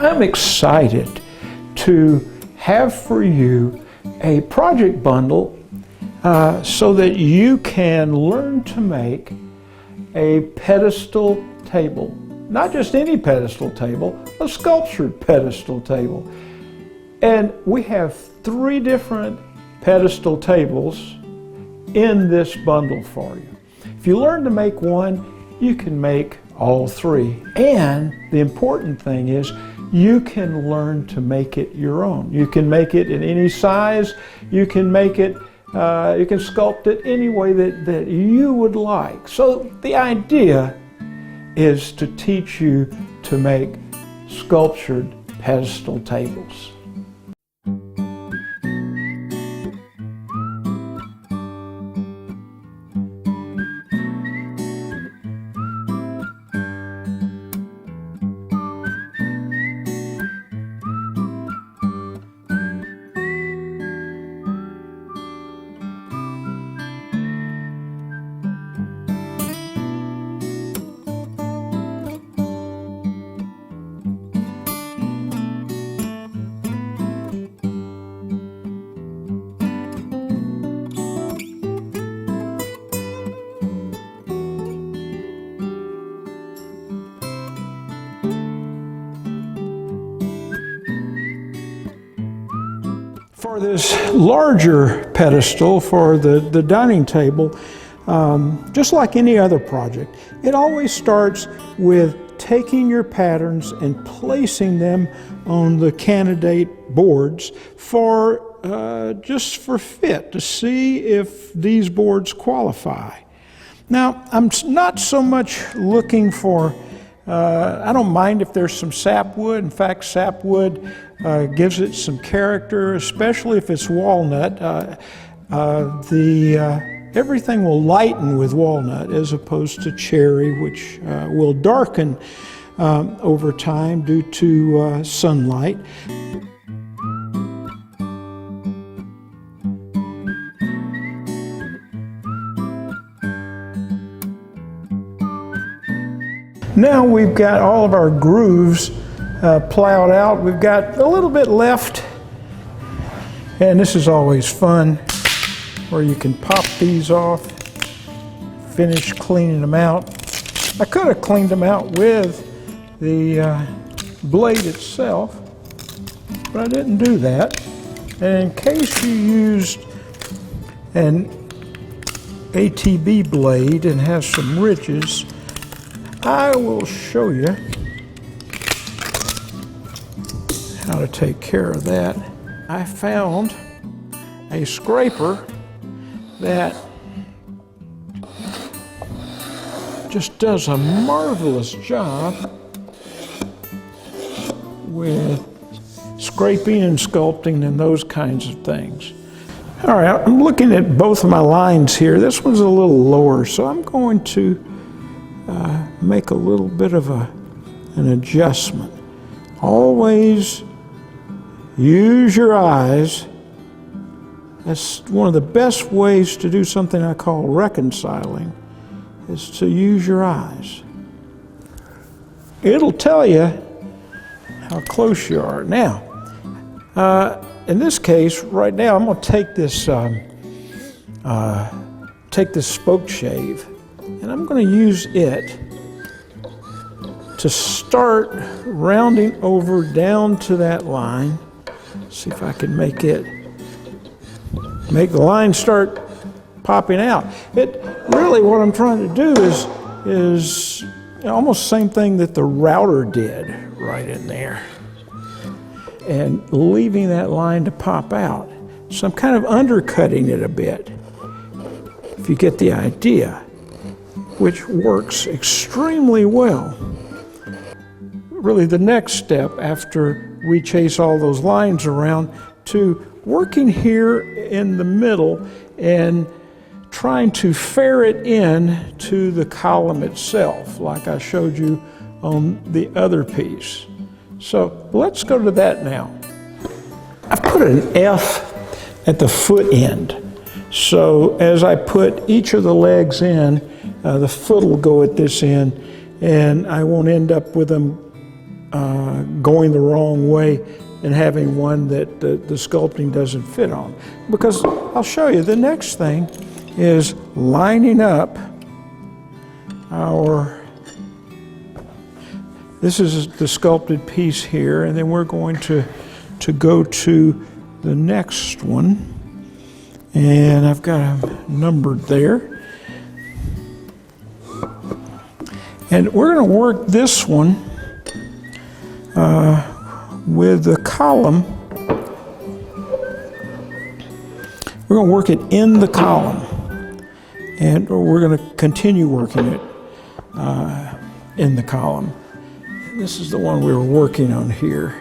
I'm excited to have for you a project bundle so that you can learn to make a pedestal table. Not just any pedestal table, a sculptured pedestal table. And we have 3 different pedestal tables in this bundle for you. If you learn to make one, you can make all 3. And the important thing is you can learn to make it your own. You can make it in any size. You can make it, you can sculpt it any way that you would like. So the idea is to teach you to make sculptured pedestal tables. For this larger pedestal for the dining table, just like any other project, it always starts with taking your patterns and placing them on the candidate boards for just for fit, to see if these boards qualify. Now, I'm not so much looking for, I don't mind if there's some sapwood. In fact, sapwood gives it some character, especially if it's walnut. Everything will lighten with walnut as opposed to cherry, which will darken over time due to sunlight. Now we've got all of our grooves plowed out. We've got a little bit left, and this is always fun, where you can pop these off, finish cleaning them out. I could have cleaned them out with the blade itself, but I didn't do that. And in case you used an ATB blade and has some ridges, I will show you how to take care of that. I found a scraper that just does a marvelous job with scraping and sculpting and those kinds of things. All right, I'm looking at both of my lines here. This one's a little lower, so I'm going to make a little bit of an adjustment. Always use your eyes. That's one of the best ways to do something I call reconciling, is to use your eyes. It'll tell you how close you are. Now, in this case, right now, I'm going to take this spoke shave, and I'm going to use it to start rounding over down to that line. See if I can make the line start popping out. It really, what I'm trying to do is almost the same thing that the router did right in there, and leaving that line to pop out. So I'm kind of undercutting it a bit, if you get the idea, which works extremely well. Really, the next step after we chase all those lines around to working here in the middle and trying to ferret in to the column itself, like I showed you on the other piece. So let's go to that now. I've put an F at the foot end. So as I put each of the legs in, the foot will go at this end, and I won't end up with them going the wrong way and having one that the sculpting doesn't fit on. Because I'll show you, the next thing is lining up this is the sculpted piece here, and then we're going to go to the next one, and I've got them numbered there. And we're going to work this one with the column. We're going to work it in the column, and we're going to continue working it in the column. This is the one we were working on here.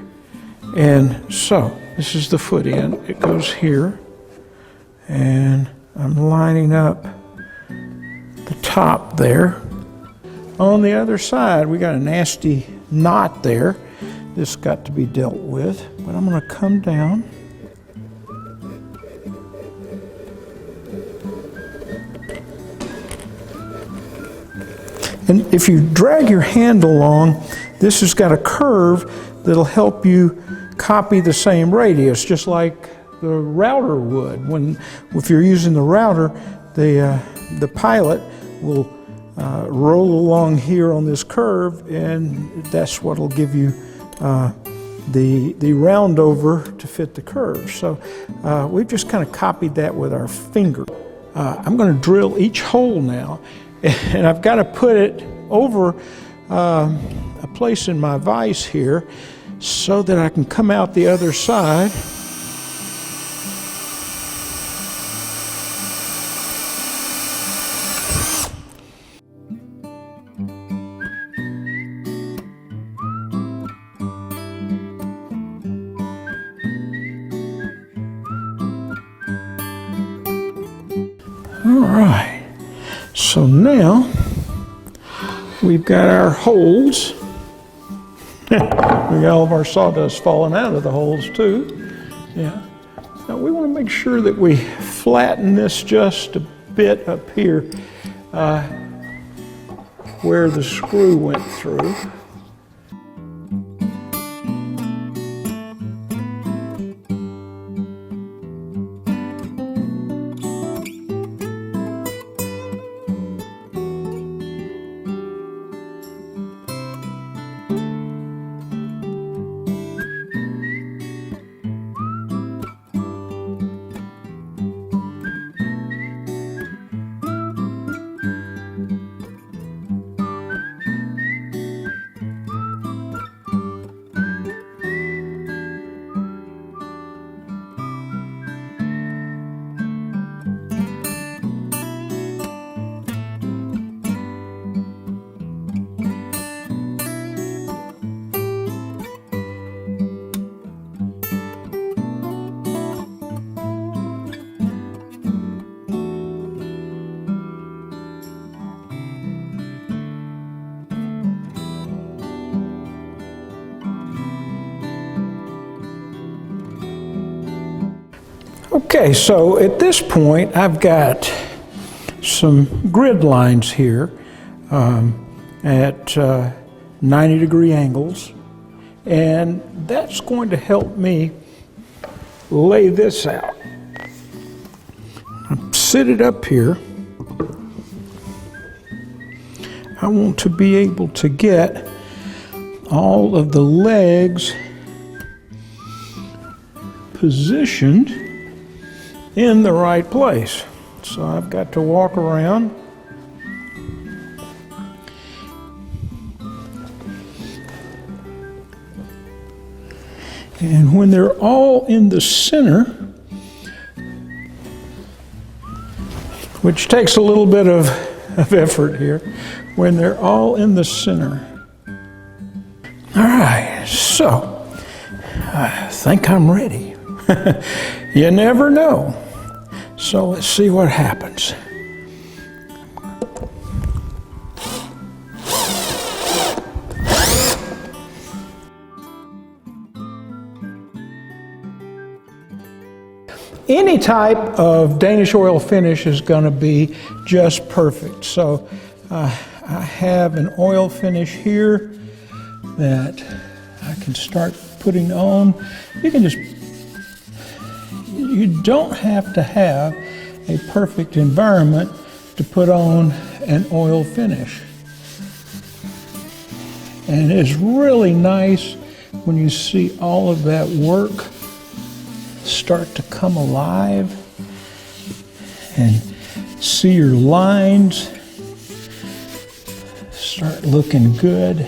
And so this is the foot end. It goes here, and I'm lining up the top there. On the other side, we got a nasty knot there. This got to be dealt with, but I'm going to come down. And if you drag your hand along, this has got a curve that'll help you copy the same radius, just like the router would. If you're using the router, the pilot will roll along here on this curve, and that's what will give you the round over to fit the curve. So we've just kind of copied that with our finger. I'm going to drill each hole now, and I've got to put it over a place in my vise here so that I can come out the other side. All right, so now we've got our holes. We got all of our sawdust falling out of the holes too. Yeah. Now we want to make sure that we flatten this just a bit up here where the screw went through. Okay, so at this point I've got some grid lines here at 90-degree angles, and that's going to help me lay this out. I'll sit it up here. I want to be able to get all of the legs positioned in the right place. So I've got to walk around and when they're all in the center, which takes a little bit of effort here, when they're all in the center. All right, so I think I'm ready. You never know. So let's see what happens. Any type of Danish oil finish is going to be just perfect. So I have an oil finish here that I can start putting on. You don't have to have a perfect environment to put on an oil finish. And it's really nice when you see all of that work start to come alive and see your lines start looking good.